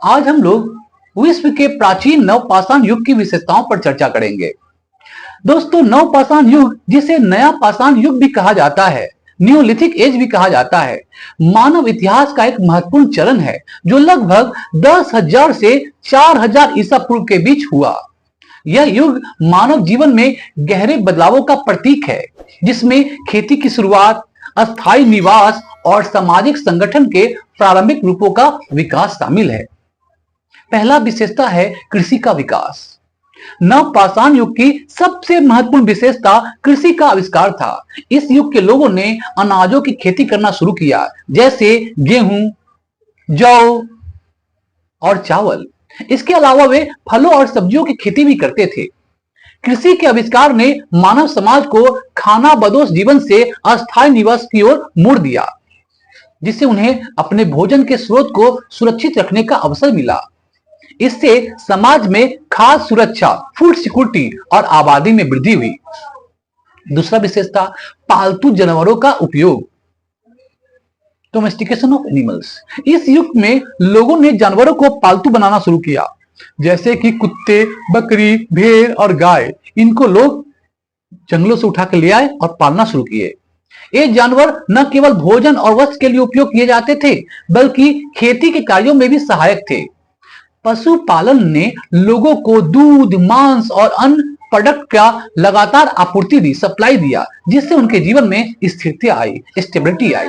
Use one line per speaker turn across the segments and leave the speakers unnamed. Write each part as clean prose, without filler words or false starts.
आज हम लोग विश्व के प्राचीन नवपाषाण युग की विशेषताओं पर चर्चा करेंगे। दोस्तों, नवपाषाण युग, जिसे नया पाषाण युग भी कहा जाता है, न्यूलिथिक एज भी कहा जाता है, मानव इतिहास का एक महत्वपूर्ण चरण है जो लगभग 10,000 से 4,000 ईसा पूर्व के बीच हुआ। यह युग मानव जीवन में गहरे बदलावों का प्रतीक है, जिसमें खेती की शुरुआत, अस्थायी निवास और सामाजिक संगठन के प्रारंभिक रूपों का विकास शामिल है। पहला विशेषता है कृषि का विकास। नवपाषाण युग की सबसे महत्वपूर्ण विशेषता कृषि का आविष्कार था। इस युग के लोगों ने अनाजों की खेती करना शुरू किया, जैसे गेहूं, जौ और चावल। इसके अलावा वे फलों और सब्जियों की खेती भी करते थे। कृषि के आविष्कार ने मानव समाज को खानाबदोश जीवन से अस्थायी निवास की ओर मोड़ दिया, जिससे उन्हें अपने भोजन के स्रोत को सुरक्षित रखने का अवसर मिला। इससे समाज में खाद्य सुरक्षा, फूड सिक्योरिटी और आबादी में वृद्धि हुई। दूसरा विशेषता, पालतू जानवरों का उपयोग, डोमेस्टिकेशन ऑफ एनिमल्स। इस युग में लोगों ने जानवरों को पालतू बनाना शुरू किया, जैसे कि कुत्ते, बकरी, भेड़ और गाय। इनको लोग जंगलों से उठा कर ले आए और पालना शुरू किए। ये जानवर न केवल भोजन और वस्त्र के लिए उपयोग किए जाते थे, बल्कि खेती के कार्यों में भी सहायक थे। पशुपालन ने लोगों को दूध, मांस और अन्य प्रोडक्ट का लगातार आपूर्ति दी, सप्लाई दिया, जिससे उनके जीवन में स्थिरता आई, स्टेबिलिटी आई।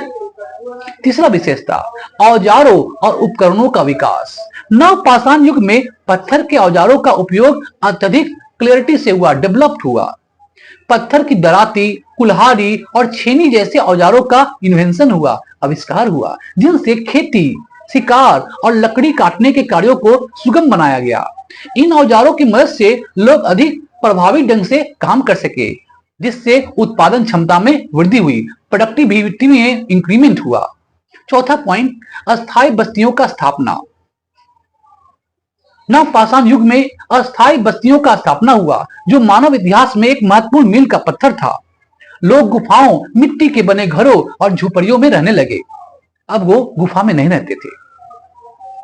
तीसरा विशेषता, औजारों और उपकरणों का विकास। नवपाषाण युग में पत्थर के औजारों का उपयोग अत्यधिक क्लियरिटी से हुआ, डेवलप्ड हुआ। पत्थर की दराती, कुल्हाड़ी और छेनी जैसे औजारों का इन्वेंशन हुआ, आविष्कार हुआ, जिनसे खेती, शिकार और लकड़ी काटने के कार्यों को सुगम बनाया गया। इन औजारों की मदद से लोग अधिक प्रभावी ढंग से काम कर सके, जिससे उत्पादन क्षमता में वृद्धि हुई, प्रोडक्टिविटी में इंक्रीमेंट हुआ। चौथा पॉइंट, अस्थायी बस्तियों का स्थापना। नवपाषाण युग में अस्थायी बस्तियों का स्थापना हुआ, जो मानव इतिहास में एक महत्वपूर्ण मील का पत्थर था। लोग गुफाओं, मिट्टी के बने घरों और झोपड़ियों में रहने लगे। अब वो गुफा में नहीं रहते थे।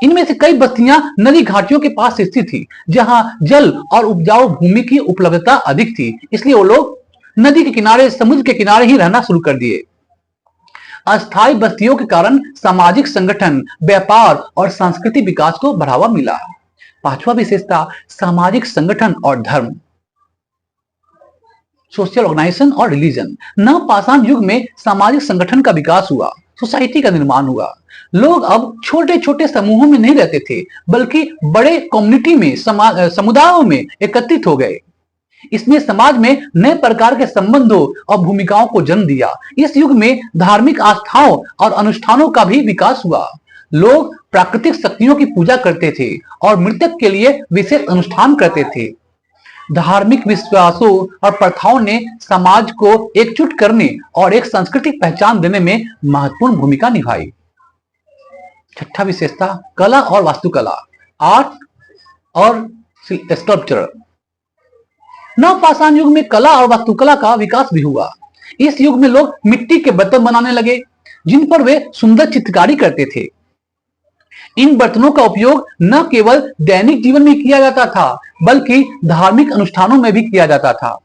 इनमें से कई बस्तियां नदी घाटियों के पास स्थित थी, जहां जल और उपजाऊ भूमि की उपलब्धता अधिक थी। इसलिए वो लोग नदी के किनारे, समुद्र के किनारे ही रहना शुरू कर दिए। अस्थायी बस्तियों के कारण सामाजिक संगठन, व्यापार और सांस्कृतिक विकास को बढ़ावा मिला। पांचवा विशेषता, सामाजिक संगठन और धर्म, सोशल ऑर्गेनाइजेशन और रिलीजन। नवपाषाण युग में सामाजिक संगठन का विकास हुआ, सोसाइटी का निर्माण हुआ। लोग अब छोटे छोटे समूहों में नहीं रहते थे, बल्कि बड़े कम्युनिटी में, समुदायों में एकत्रित हो गए। इसने समाज में नए प्रकार के संबंधों और भूमिकाओं को जन्म दिया। इस युग में धार्मिक आस्थाओं और अनुष्ठानों का भी विकास हुआ। लोग प्राकृतिक शक्तियों की पूजा करते थे और मृतक के लिए विशेष अनुष्ठान करते थे। धार्मिक विश्वासों और प्रथाओं ने समाज को एकजुट करने और एक सांस्कृतिक पहचान देने में महत्वपूर्ण भूमिका निभाई। छठा विशेषता, कला और वास्तुकला, आर्ट और स्कल्पचर। नवपाषाण युग में कला और वास्तुकला का विकास भी हुआ। इस युग में लोग मिट्टी के बर्तन बनाने लगे, जिन पर वे सुंदर चित्रकारी करते थे। इन बर्तनों का उपयोग न केवल दैनिक जीवन में किया जाता था, बल्कि धार्मिक अनुष्ठानों में भी किया जाता था।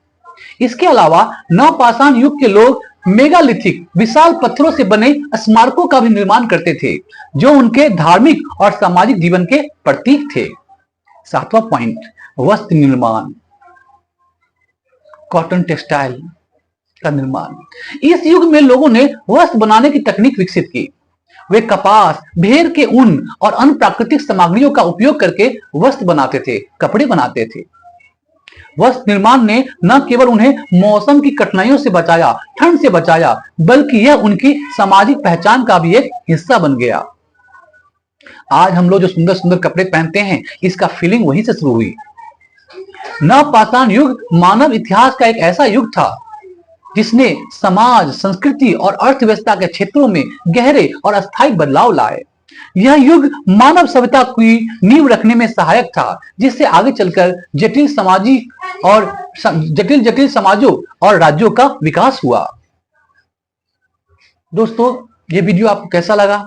इसके अलावा नवपाषाण युग के लोग मेगालिथिक, विशाल पत्थरों से बने स्मारकों का भी निर्माण करते थे, जो उनके धार्मिक और सामाजिक जीवन के प्रतीक थे। सातवां पॉइंट, वस्त्र निर्माण, कॉटन टेक्सटाइल का निर्माण। इस युग में लोगों ने वस्त्र बनाने की तकनीक विकसित की। वे कपास, भेड़ के ऊन और अन्य प्राकृतिक सामग्रियों का उपयोग करके वस्त्र बनाते थे, कपड़े बनाते थे। वस्त्र निर्माण ने न केवल उन्हें मौसम की कठिनाइयों से बचाया, ठंड से बचाया, बल्कि यह उनकी सामाजिक पहचान का भी एक हिस्सा बन गया। आज हम लोग जो सुंदर सुंदर कपड़े पहनते हैं, इसका फीलिंग वहीं से शुरू हुई। नवपाषाण युग मानव इतिहास का एक ऐसा युग था जिसने समाज, संस्कृति और अर्थव्यवस्था के क्षेत्रों में गहरे और अस्थायी बदलाव लाए। यह युग मानव सभ्यता की नींव रखने में सहायक था, जिससे आगे चलकर जटिल जटिल समाजों और राज्यों का विकास हुआ। दोस्तों, ये वीडियो आपको कैसा लगा?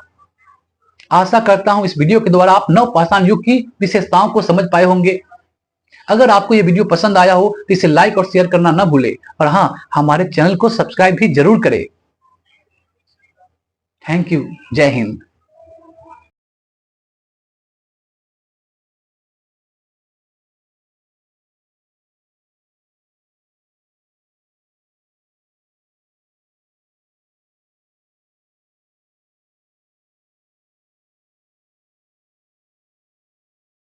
आशा करता हूं इस वीडियो के द्वारा आप नवपाषाण युग की विशेषताओं को समझ पाए होंगे। अगर आपको यह वीडियो पसंद आया हो तो इसे लाइक और शेयर करना ना भूले, और हां, हमारे चैनल को सब्सक्राइब भी जरूर करें। Thank you. जय हिंद।